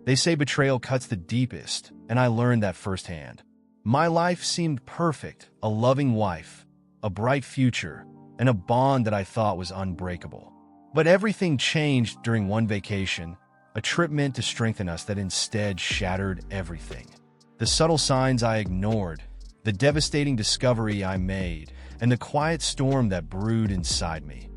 They say betrayal cuts the deepest, and I learned that firsthand. My life seemed perfect, a loving wife, a bright future, and a bond that I thought was unbreakable. But everything changed during one vacation, a trip meant to strengthen us that instead shattered everything. The subtle signs I ignored, the devastating discovery I made, and the quiet storm that brewed inside me.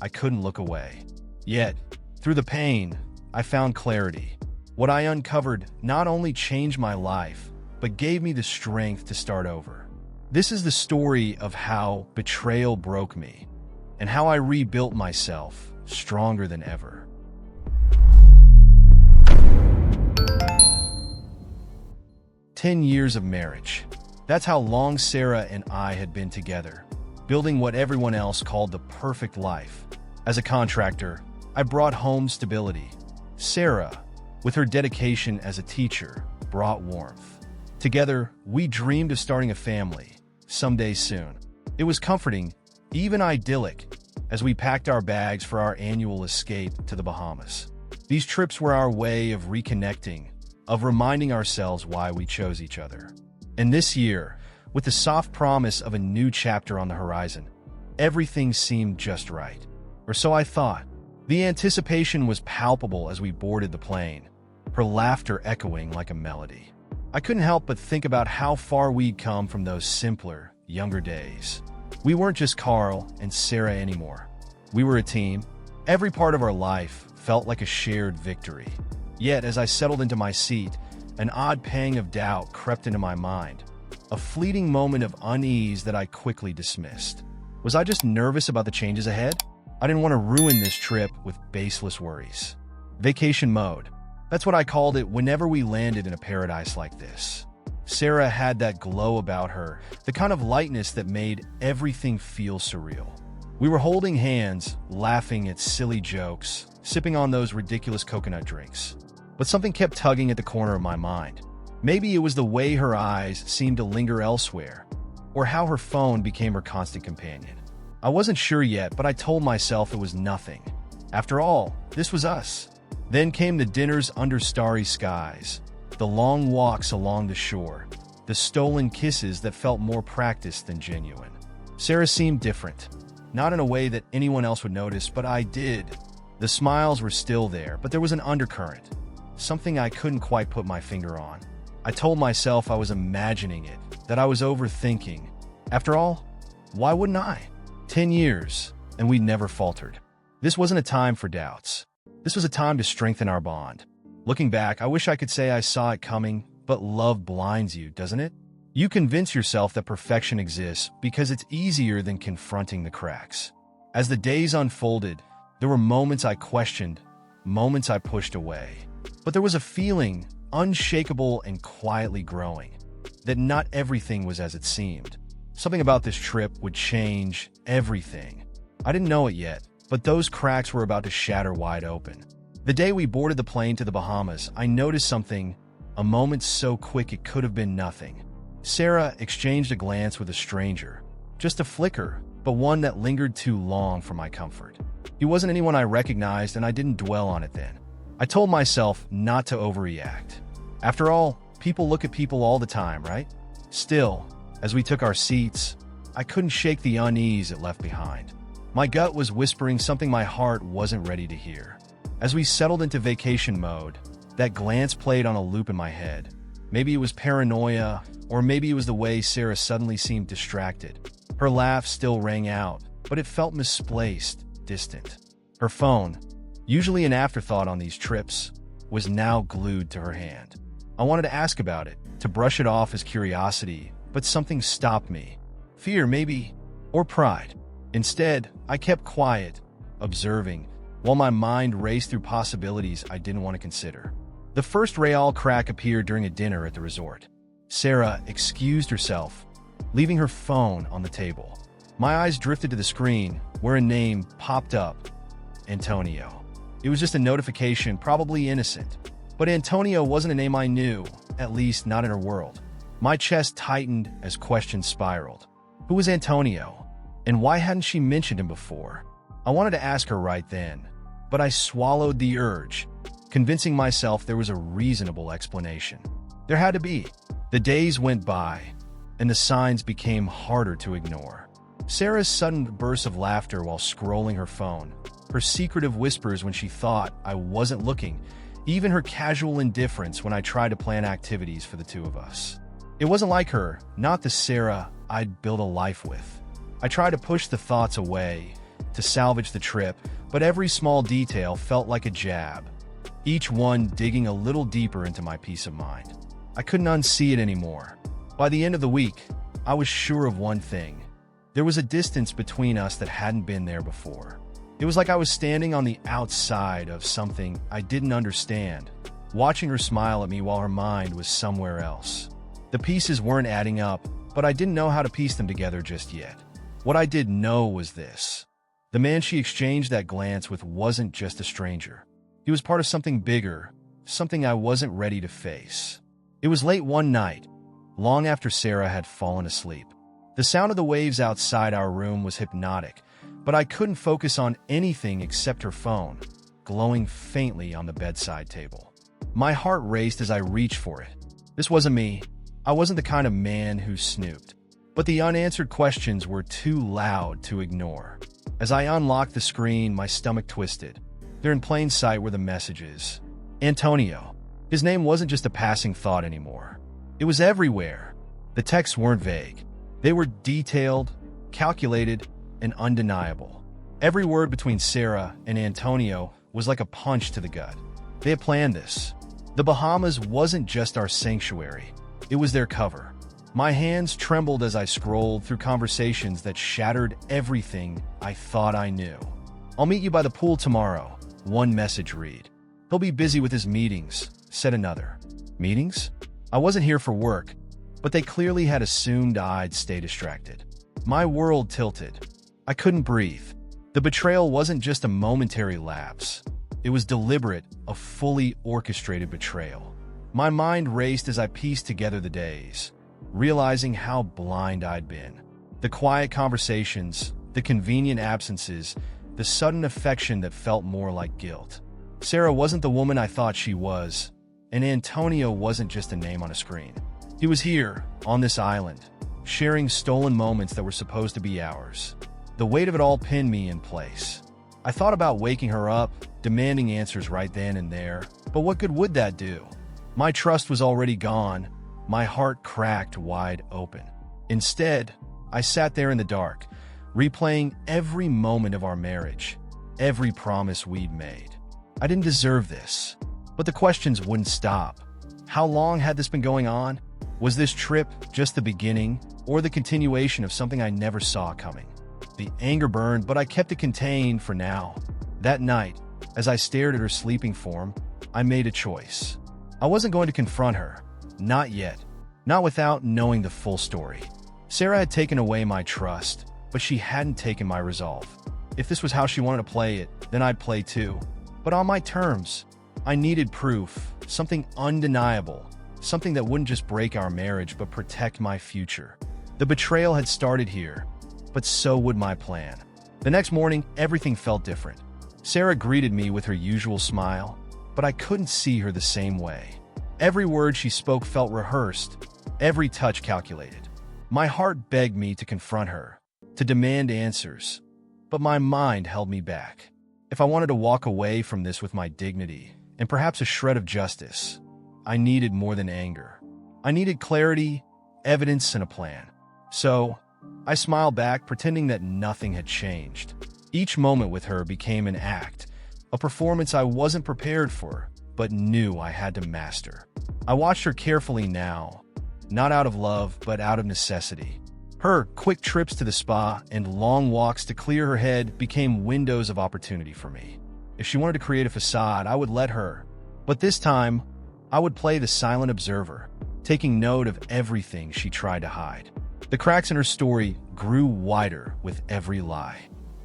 I couldn't look away. Yet, through the pain, I found clarity. What I uncovered not only changed my life, but gave me the strength to start over. This is the story of how betrayal broke me, and how I rebuilt myself stronger than ever. "10 years of marriage. That's how long Sarah and I had been together, building what everyone else called the perfect life. As a contractor, I brought home stability. Sarah, with her dedication as a teacher, brought warmth. Together, we dreamed of starting a family, someday soon. It was comforting, even idyllic, as we packed our bags for our annual escape to the Bahamas. These trips were our way of reconnecting, of reminding ourselves why we chose each other. And this year, with the soft promise of a new chapter on the horizon, everything seemed just right. Or so I thought. The anticipation was palpable as we boarded the plane, her laughter echoing like a melody. I couldn't help but think about how far we'd come from those simpler, younger days. We weren't just Carl and Sarah anymore. We were a team. Every part of our life felt like a shared victory. Yet, as I settled into my seat, an odd pang of doubt crept into my mind, a fleeting moment of unease that I quickly dismissed. Was I just nervous about the changes ahead? I didn't want to ruin this trip with baseless worries. Vacation mode. That's what I called it whenever we landed in a paradise like this. Sarah had that glow about her, the kind of lightness that made everything feel surreal. We were holding hands, laughing at silly jokes, sipping on those ridiculous coconut drinks. But something kept tugging at the corner of my mind. Maybe it was the way her eyes seemed to linger elsewhere, or how her phone became her constant companion. I wasn't sure yet, but I told myself it was nothing. After all, this was us. Then came the dinners under starry skies, the long walks along the shore, the stolen kisses that felt more practiced than genuine. Sarah seemed different, not in a way that anyone else would notice, but I did. The smiles were still there, but there was an undercurrent, something I couldn't quite put my finger on. I told myself I was imagining it, that I was overthinking. After all, why wouldn't I? 10 years, and we'd never faltered. This wasn't a time for doubts. This was a time to strengthen our bond. Looking back, I wish I could say I saw it coming, but love blinds you, doesn't it? You convince yourself that perfection exists because it's easier than confronting the cracks. As the days unfolded, there were moments I questioned, moments I pushed away. But there was a feeling, unshakable and quietly growing, that not everything was as it seemed. Something about this trip would change everything. I didn't know it yet, but those cracks were about to shatter wide open. The day we boarded the plane to the Bahamas, I noticed something, a moment so quick it could have been nothing. Sarah exchanged a glance with a stranger. Just a flicker, but one that lingered too long for my comfort. He wasn't anyone I recognized, and I didn't dwell on it then. I told myself not to overreact. After all, people look at people all the time, right? Still, as we took our seats, I couldn't shake the unease it left behind. My gut was whispering something my heart wasn't ready to hear. As we settled into vacation mode, that glance played on a loop in my head. Maybe it was paranoia, or maybe it was the way Sarah suddenly seemed distracted. Her laugh still rang out, but it felt misplaced, distant. Her phone, usually an afterthought on these trips, was now glued to her hand. I wanted to ask about it, to brush it off as curiosity, but something stopped me. Fear, maybe, or pride. Instead, I kept quiet, observing, while my mind raced through possibilities I didn't want to consider. The first real crack appeared during a dinner at the resort. Sarah excused herself, leaving her phone on the table. My eyes drifted to the screen, where a name popped up: Antonio. It was just a notification, probably innocent. But Antonio wasn't a name I knew, at least not in her world. My chest tightened as questions spiraled. Who was Antonio? And why hadn't she mentioned him before? I wanted to ask her right then, but I swallowed the urge. convincing myself there was a reasonable explanation. There had to be. The days went by, and the signs became harder to ignore. Sarah's sudden bursts of laughter while scrolling her phone, her secretive whispers when she thought I wasn't looking, even her casual indifference when I tried to plan activities for the two of us. It wasn't like her, not the Sarah I'd built a life with. I tried to push the thoughts away, to salvage the trip, but every small detail felt like a jab, each one digging a little deeper into my peace of mind. I couldn't unsee it anymore. By the end of the week, I was sure of one thing. There was a distance between us that hadn't been there before. It was like I was standing on the outside of something I didn't understand, watching her smile at me while her mind was somewhere else. The pieces weren't adding up, but I didn't know how to piece them together just yet. What I did know was this. The man she exchanged that glance with wasn't just a stranger. He was part of something bigger, something I wasn't ready to face. It was late one night, long after Sarah had fallen asleep. The sound of the waves outside our room was hypnotic, but I couldn't focus on anything except her phone, glowing faintly on the bedside table. My heart raced as I reached for it. This wasn't me. I wasn't the kind of man who snooped. But the unanswered questions were too loud to ignore. As I unlocked the screen, my stomach twisted. There in plain sight were the messages. Antonio. His name wasn't just a passing thought anymore. It was everywhere. The texts weren't vague. They were detailed, calculated, and undeniable. Every word between Sarah and Antonio was like a punch to the gut. They had planned this. The Bahamas wasn't just our sanctuary. It was their cover. My hands trembled as I scrolled through conversations that shattered everything I thought I knew. "I'll meet you by the pool tomorrow," one message read. "He'll be busy with his meetings," said another. Meetings? I wasn't here for work, but they clearly had assumed I'd stay distracted. My world tilted. I couldn't breathe. The betrayal wasn't just a momentary lapse. It was deliberate, a fully orchestrated betrayal. My mind raced as I pieced together the days, realizing how blind I'd been. The quiet conversations, the convenient absences, the sudden affection that felt more like guilt. Sarah wasn't the woman I thought she was, and Antonio wasn't just a name on a screen. He was here, on this island, sharing stolen moments that were supposed to be ours. The weight of it all pinned me in place. I thought about waking her up, demanding answers right then and there, but what good would that do? My trust was already gone, my heart cracked wide open. Instead, I sat there in the dark, replaying every moment of our marriage, every promise we'd made. I didn't deserve this, but the questions wouldn't stop. How long had this been going on? Was this trip just the beginning, or the continuation of something I never saw coming? The anger burned, but I kept it contained for now. That night, as I stared at her sleeping form, I made a choice. I wasn't going to confront her. Not yet. Not without knowing the full story. Sarah had taken away my trust, but she hadn't taken my resolve. If this was how she wanted to play it, then I'd play too. But on my terms. I needed proof, something undeniable, something that wouldn't just break our marriage but protect my future. The betrayal had started here, but so would my plan. The next morning, everything felt different. Sarah greeted me with her usual smile, but I couldn't see her the same way. Every word she spoke felt rehearsed, every touch calculated. My heart begged me to confront her, to demand answers, but my mind held me back. If I wanted to walk away from this with my dignity, and perhaps a shred of justice, I needed more than anger. I needed clarity, evidence, and a plan. So, I smiled back, pretending that nothing had changed. Each moment with her became an act, a performance I wasn't prepared for, but knew I had to master. I watched her carefully now, not out of love, but out of necessity. Her quick trips to the spa and long walks to clear her head became windows of opportunity for me. If she wanted to create a facade, I would let her. But this time, I would play the silent observer, taking note of everything she tried to hide. The cracks in her story grew wider with every lie.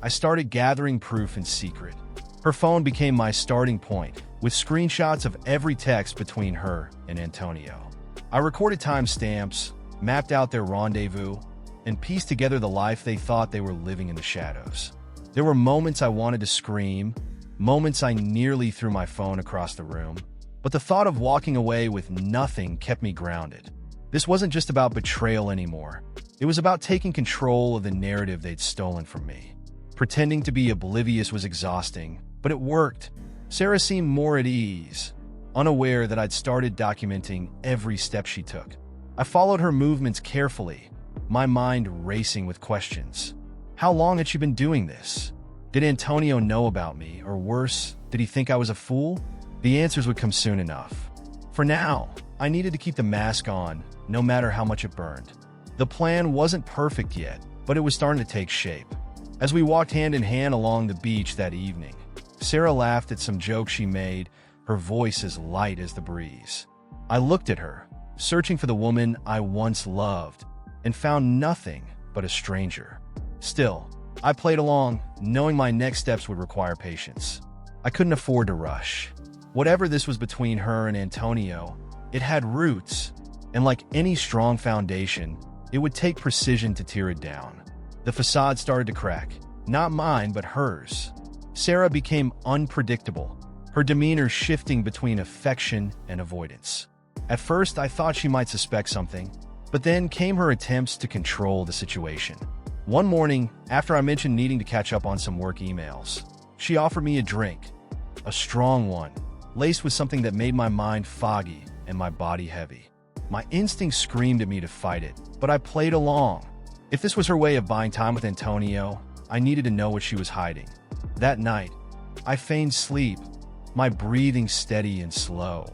I started gathering proof in secret. Her phone became my starting point, with screenshots of every text between her and Antonio. I recorded timestamps, mapped out their rendezvous, and pieced together the life they thought they were living in the shadows. There were moments I wanted to scream, Moments I nearly threw my phone across the room, but the thought of walking away with nothing kept me grounded. This wasn't just about betrayal anymore. It was about taking control of the narrative they'd stolen from me. Pretending to be oblivious was exhausting, but it worked. Sarah seemed more at ease, unaware that I'd started documenting every step she took. I followed her movements carefully, my mind racing with questions. How long had she been doing this? Did Antonio know about me, or worse, did he think I was a fool? The answers would come soon enough. For now, I needed to keep the mask on, no matter how much it burned. The plan wasn't perfect yet, but it was starting to take shape. As we walked hand in hand along the beach that evening, Sarah laughed at some joke she made, her voice as light as the breeze. I looked at her, searching for the woman I once loved, and found nothing but a stranger. Still, I played along, knowing my next steps would require patience. I couldn't afford to rush. Whatever this was between her and Antonio, it had roots, and like any strong foundation, it would take precision to tear it down. The facade started to crack, not mine, but hers. Sarah became unpredictable, her demeanor shifting between affection and avoidance. At first, I thought she might suspect something, but then came her attempts to control the situation. One morning, after I mentioned needing to catch up on some work emails, she offered me a drink, a strong one, laced with something that made my mind foggy and my body heavy. My instincts screamed at me to fight it, but I played along. If this was her way of buying time with Antonio, I needed to know what she was hiding. That night, I feigned sleep, my breathing steady and slow.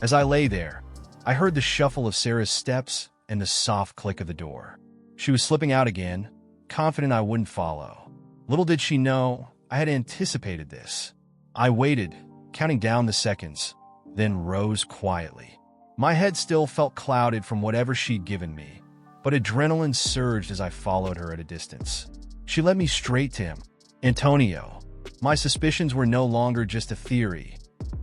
As I lay there, I heard the shuffle of Sarah's steps and the soft click of the door. She was slipping out again, confident I wouldn't follow. Little did she know, I had anticipated this. I waited, counting down the seconds, then rose quietly. My head still felt clouded from whatever she'd given me, but adrenaline surged as I followed her at a distance. She led me straight to him, Antonio. My suspicions were no longer just a theory.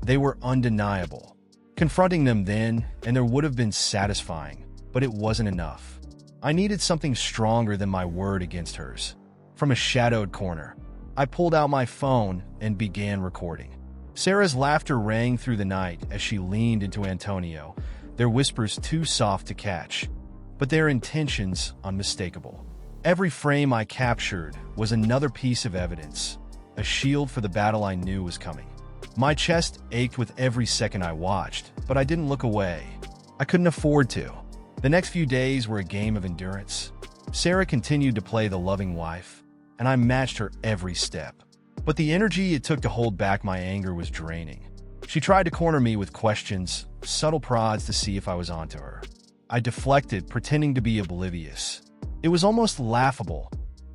They were undeniable. Confronting them then, and there would have been satisfying, but it wasn't enough. I needed something stronger than my word against hers. From a shadowed corner, I pulled out my phone and began recording. Sarah's laughter rang through the night as she leaned into Antonio, their whispers too soft to catch, but their intentions unmistakable. Every frame I captured was another piece of evidence, a shield for the battle I knew was coming. My chest ached with every second I watched, but I didn't look away. I couldn't afford to. The next few days were a game of endurance. Sarah continued to play the loving wife, and I matched her every step. But the energy it took to hold back my anger was draining. She tried to corner me with questions, subtle prods to see if I was onto her. I deflected, pretending to be oblivious. It was almost laughable,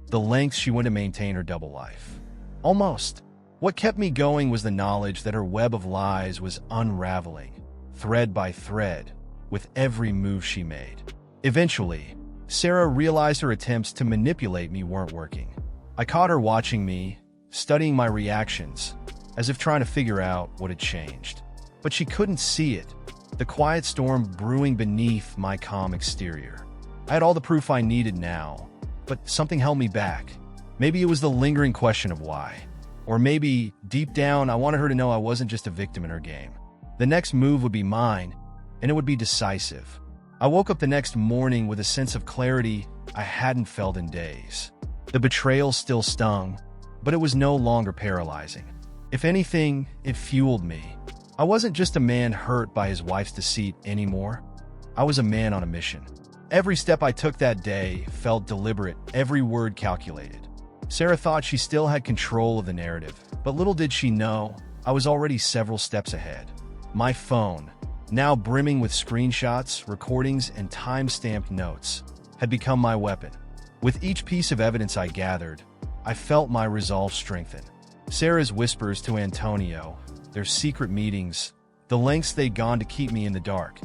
the lengths she went to maintain her double life. Almost. What kept me going was the knowledge that her web of lies was unraveling, thread by thread, with every move she made. Eventually, Sarah realized her attempts to manipulate me weren't working. I caught her watching me, studying my reactions, as if trying to figure out what had changed. But she couldn't see it, the quiet storm brewing beneath my calm exterior. I had all the proof I needed now, but something held me back. Maybe it was the lingering question of why. Or maybe, deep down, I wanted her to know I wasn't just a victim in her game. The next move would be mine, and it would be decisive. I woke up the next morning with a sense of clarity I hadn't felt in days. The betrayal still stung, but it was no longer paralyzing. If anything, it fueled me. I wasn't just a man hurt by his wife's deceit anymore. I was a man on a mission. Every step I took that day felt deliberate, every word calculated. Sarah thought she still had control of the narrative, but little did she know, I was already several steps ahead. My phone, now brimming with screenshots, recordings, and time-stamped notes, had become my weapon. With each piece of evidence I gathered, I felt my resolve strengthen. Sarah's whispers to Antonio, their secret meetings, the lengths they'd gone to keep me in the dark.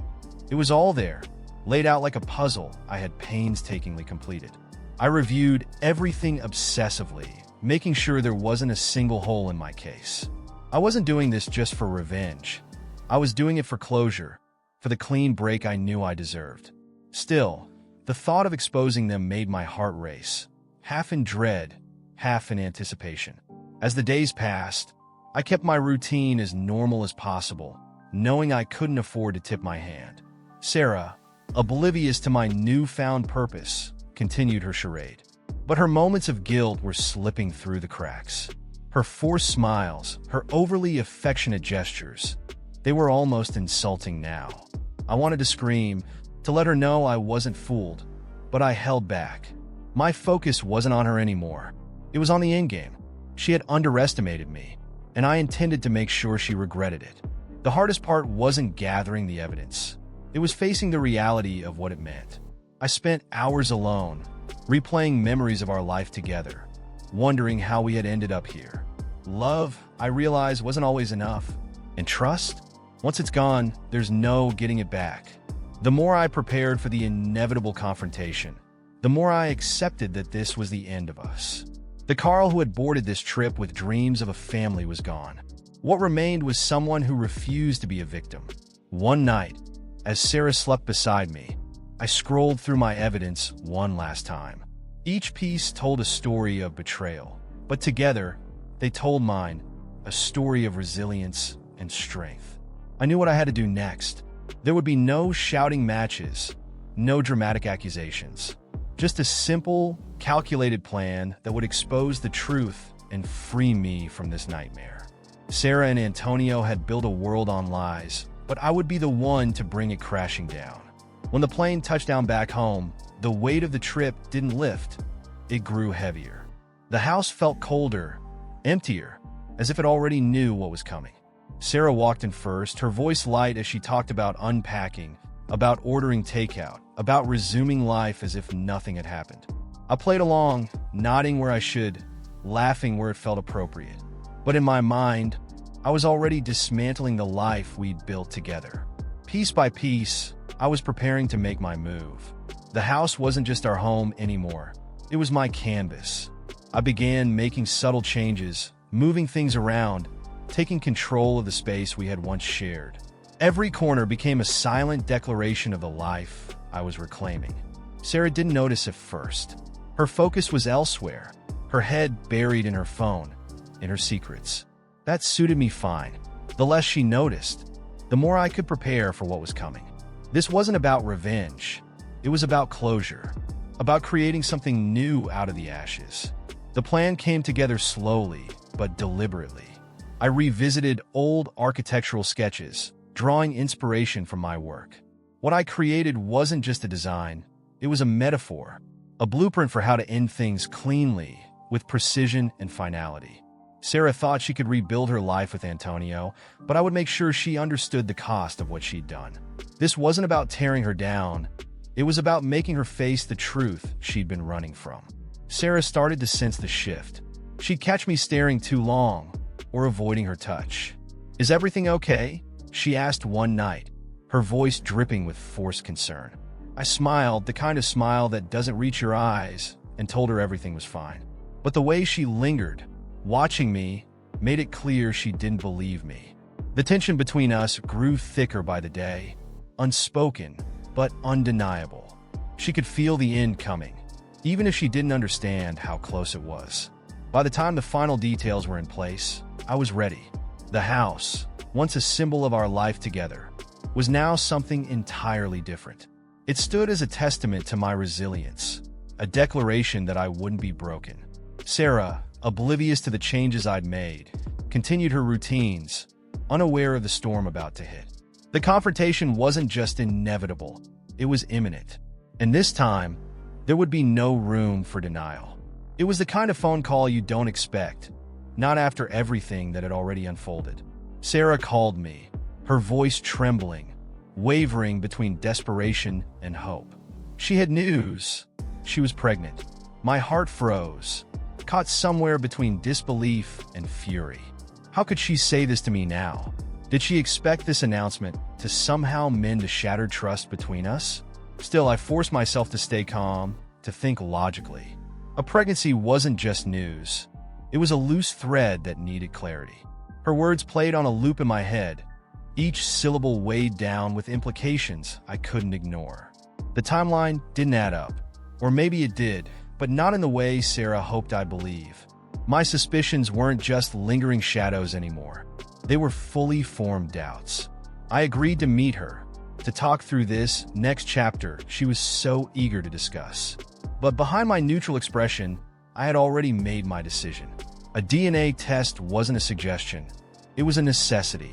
It was all there, laid out like a puzzle I had painstakingly completed. I reviewed everything obsessively, making sure there wasn't a single hole in my case. I wasn't doing this just for revenge. I was doing it for closure, for the clean break I knew I deserved. Still, the thought of exposing them made my heart race, half in dread, half in anticipation. As the days passed, I kept my routine as normal as possible, knowing I couldn't afford to tip my hand. Sarah, oblivious to my newfound purpose, continued her charade. But her moments of guilt were slipping through the cracks. Her forced smiles, her overly affectionate gestures, they were almost insulting now. I wanted to scream, to let her know I wasn't fooled, but I held back. My focus wasn't on her anymore. It was on the endgame. She had underestimated me, and I intended to make sure she regretted it. The hardest part wasn't gathering the evidence. It was facing the reality of what it meant. I spent hours alone, replaying memories of our life together, wondering how we had ended up here. Love, I realized, wasn't always enough. And trust? Once it's gone, there's no getting it back. The more I prepared for the inevitable confrontation, the more I accepted that this was the end of us. The Carl who had boarded this trip with dreams of a family was gone. What remained was someone who refused to be a victim. One night, as Sarah slept beside me, I scrolled through my evidence one last time. Each piece told a story of betrayal, but together, they told mine, a story of resilience and strength. I knew what I had to do next. There would be no shouting matches, no dramatic accusations, just a simple, calculated plan that would expose the truth and free me from this nightmare. Sarah and Antonio had built a world on lies, but I would be the one to bring it crashing down. When the plane touched down back home, the weight of the trip didn't lift, it grew heavier. The house felt colder, emptier, as if it already knew what was coming. Sarah walked in first, her voice light as she talked about unpacking, about ordering takeout, about resuming life as if nothing had happened. I played along, nodding where I should, laughing where it felt appropriate. But in my mind, I was already dismantling the life we'd built together. Piece by piece, I was preparing to make my move. The house wasn't just our home anymore. It was my canvas. I began making subtle changes, moving things around, taking control of the space we had once shared. Every corner became a silent declaration of the life I was reclaiming. Sarah didn't notice at first. Her focus was elsewhere, her head buried in her phone, in her secrets. That suited me fine. The less she noticed, the more I could prepare for what was coming. This wasn't about revenge. It was about closure, about creating something new out of the ashes. The plan came together slowly, but deliberately. I revisited old architectural sketches, drawing inspiration from my work. What I created wasn't just a design, it was a metaphor, a blueprint for how to end things cleanly, with precision and finality. Sarah thought she could rebuild her life with Antonio, but I would make sure she understood the cost of what she'd done. This wasn't about tearing her down, it was about making her face the truth she'd been running from. Sarah started to sense the shift. She'd catch me staring too long, or avoiding her touch. "Is everything okay?" she asked one night, her voice dripping with forced concern. I smiled, the kind of smile that doesn't reach your eyes, and told her everything was fine. But the way she lingered, watching me, made it clear she didn't believe me. The tension between us grew thicker by the day, unspoken, but undeniable. She could feel the end coming, even if she didn't understand how close it was. By the time the final details were in place, I was ready. The house, once a symbol of our life together, was now something entirely different. It stood as a testament to my resilience, a declaration that I wouldn't be broken. Sarah, oblivious to the changes I'd made, continued her routines, unaware of the storm about to hit. The confrontation wasn't just inevitable, it was imminent. And this time, there would be no room for denial. It was the kind of phone call you don't expect, not after everything that had already unfolded. Sarah called me, her voice trembling, wavering between desperation and hope. She had news. She was pregnant. My heart froze, caught somewhere between disbelief and fury. How could she say this to me now? Did she expect this announcement to somehow mend a shattered trust between us? Still, I forced myself to stay calm, to think logically. A pregnancy wasn't just news. It was a loose thread that needed clarity. Her words played on a loop in my head, each syllable weighed down with implications I couldn't ignore. The timeline didn't add up. Or maybe it did, but not in the way Sarah hoped I'd believe. My suspicions weren't just lingering shadows anymore. They were fully formed doubts. I agreed to meet her, to talk through this next chapter she was so eager to discuss. But behind my neutral expression, I had already made my decision. A DNA test wasn't a suggestion. It was a necessity.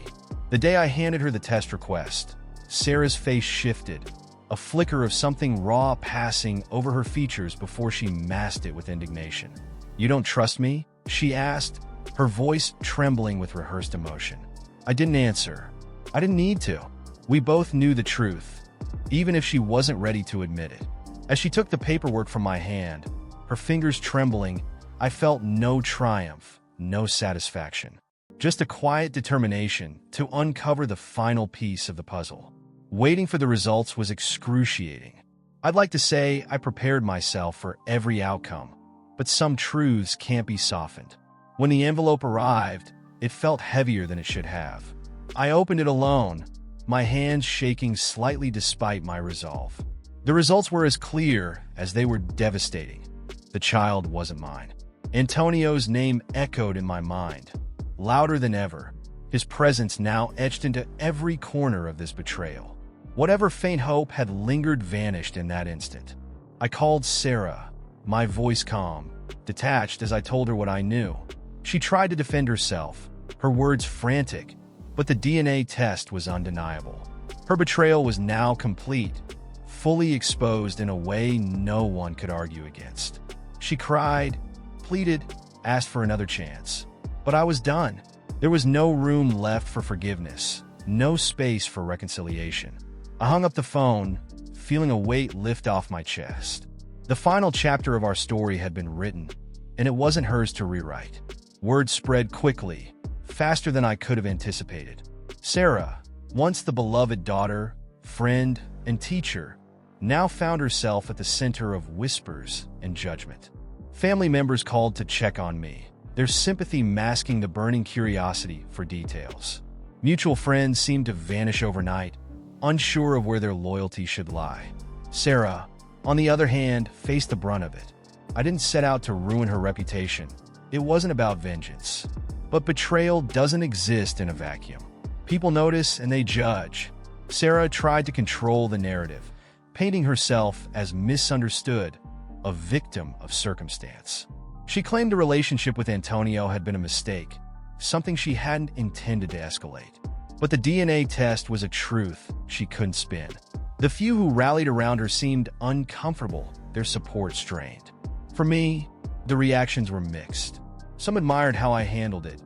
The day I handed her the test request, Sarah's face shifted, a flicker of something raw passing over her features before she masked it with indignation. "You don't trust me?" she asked, her voice trembling with rehearsed emotion. I didn't answer. I didn't need to. We both knew the truth, even if she wasn't ready to admit it. As she took the paperwork from my hand, her fingers trembling, I felt no triumph, no satisfaction. Just a quiet determination to uncover the final piece of the puzzle. Waiting for the results was excruciating. I'd like to say I prepared myself for every outcome, but some truths can't be softened. When the envelope arrived, it felt heavier than it should have. I opened it alone, my hands shaking slightly despite my resolve. The results were as clear as they were devastating. The child wasn't mine. Antonio's name echoed in my mind, louder than ever, his presence now etched into every corner of this betrayal. Whatever faint hope had lingered vanished in that instant. I called Sarah, my voice calm, detached as I told her what I knew. She tried to defend herself, her words frantic, but the DNA test was undeniable. Her betrayal was now complete, fully exposed in a way no one could argue against. She cried, pleaded, asked for another chance. But I was done. There was no room left for forgiveness, no space for reconciliation. I hung up the phone, feeling a weight lift off my chest. The final chapter of our story had been written, and it wasn't hers to rewrite. Word spread quickly, faster than I could have anticipated. Sarah, once the beloved daughter, friend, and teacher, now found herself at the center of whispers and judgment. Family members called to check on me, their sympathy masking the burning curiosity for details. Mutual friends seemed to vanish overnight, unsure of where their loyalty should lie. Sarah, on the other hand, faced the brunt of it. I didn't set out to ruin her reputation. It wasn't about vengeance. But betrayal doesn't exist in a vacuum. People notice and they judge. Sarah tried to control the narrative, painting herself as misunderstood, a victim of circumstance. She claimed a relationship with Antonio had been a mistake, something she hadn't intended to escalate. But the DNA test was a truth she couldn't spin. The few who rallied around her seemed uncomfortable, their support strained. For me, the reactions were mixed. Some admired how I handled it.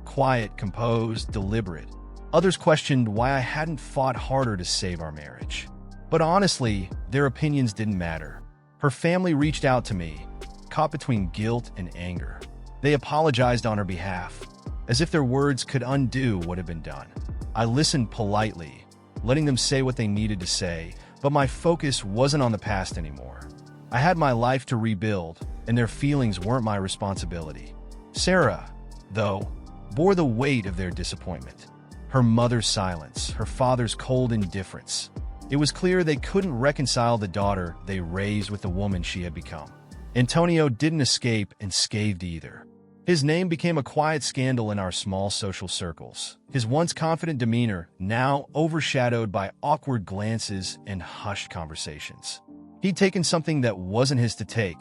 Quiet, composed, deliberate. Others questioned why I hadn't fought harder to save our marriage. But honestly, their opinions didn't matter. Her family reached out to me, caught between guilt and anger. They apologized on her behalf, as if their words could undo what had been done. I listened politely, letting them say what they needed to say, but my focus wasn't on the past anymore. I had my life to rebuild, and their feelings weren't my responsibility. Sarah, though, bore the weight of their disappointment. Her mother's silence, her father's cold indifference. It was clear they couldn't reconcile the daughter they raised with the woman she had become. Antonio didn't escape unscathed either. His name became a quiet scandal in our small social circles, his once confident demeanor now overshadowed by awkward glances and hushed conversations. He'd taken something that wasn't his to take,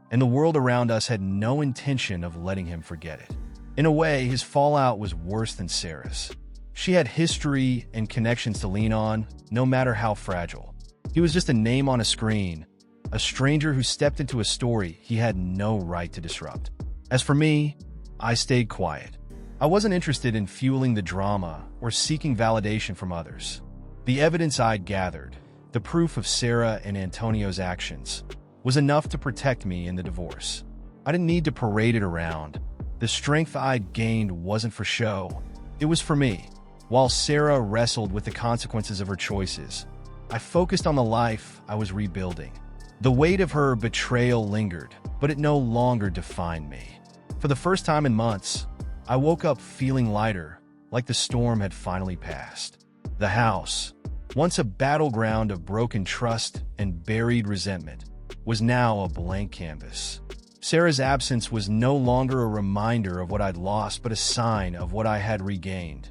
and the world around us had no intention of letting him forget it. In a way, his fallout was worse than Sarah's. She had history and connections to lean on, no matter how fragile. He was just a name on a screen, a stranger who stepped into a story he had no right to disrupt. As for me, I stayed quiet. I wasn't interested in fueling the drama or seeking validation from others. The evidence I'd gathered, the proof of Sarah and Antonio's actions, was enough to protect me in the divorce. I didn't need to parade it around. The strength I'd gained wasn't for show. It was for me. While Sarah wrestled with the consequences of her choices, I focused on the life I was rebuilding. The weight of her betrayal lingered, but it no longer defined me. For the first time in months, I woke up feeling lighter, like the storm had finally passed. The house, once a battleground of broken trust and buried resentment, was now a blank canvas. Sarah's absence was no longer a reminder of what I'd lost, but a sign of what I had regained.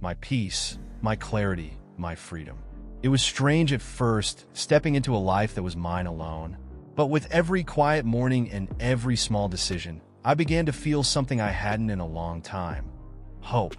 My peace, my clarity, my freedom. It was strange at first, stepping into a life that was mine alone. But with every quiet morning and every small decision, I began to feel something I hadn't in a long time. Hope.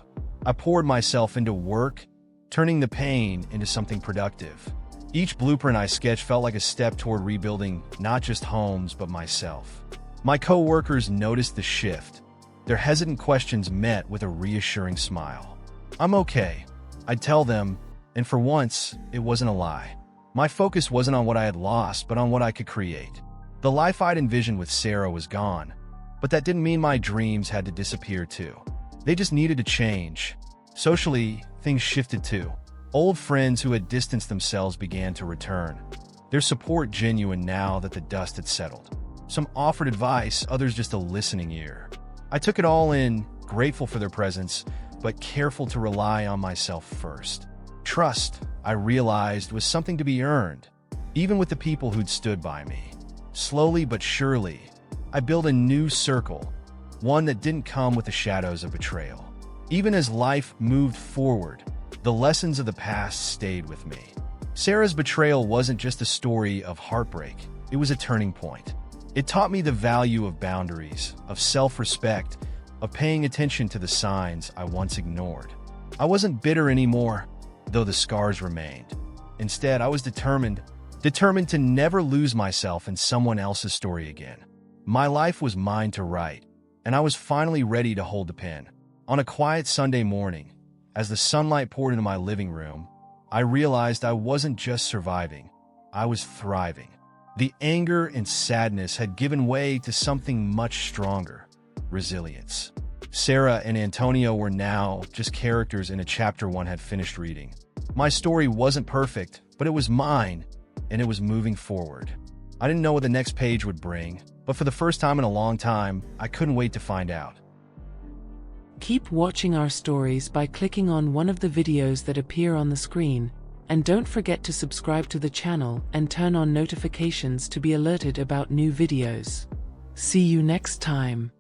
I poured myself into work, turning the pain into something productive. Each blueprint I sketched felt like a step toward rebuilding not just homes, but myself. My co-workers noticed the shift. Their hesitant questions met with a reassuring smile. "I'm okay," I'd tell them, and for once, it wasn't a lie. My focus wasn't on what I had lost, but on what I could create. The life I'd envisioned with Sarah was gone, but that didn't mean my dreams had to disappear too. They just needed to change. Socially, things shifted too. Old friends who had distanced themselves began to return, their support genuine now that the dust had settled. Some offered advice, others just a listening ear. I took it all in, grateful for their presence, but careful to rely on myself first. Trust, I realized, was something to be earned, even with the people who'd stood by me. Slowly but surely, I built a new circle, one that didn't come with the shadows of betrayal. Even as life moved forward, the lessons of the past stayed with me. Sarah's betrayal wasn't just a story of heartbreak, it was a turning point. It taught me the value of boundaries, of self-respect, of paying attention to the signs I once ignored. I wasn't bitter anymore, though the scars remained. Instead, I was determined to never lose myself in someone else's story again. My life was mine to write, and I was finally ready to hold the pen. On a quiet Sunday morning, as the sunlight poured into my living room, I realized I wasn't just surviving, I was thriving. The anger and sadness had given way to something much stronger: resilience. Sarah and Antonio were now just characters in a chapter one had finished reading. My story wasn't perfect, but it was mine, and it was moving forward. I didn't know what the next page would bring, but for the first time in a long time, I couldn't wait to find out. Keep watching our stories by clicking on one of the videos that appear on the screen, and don't forget to subscribe to the channel and turn on notifications to be alerted about new videos. See you next time.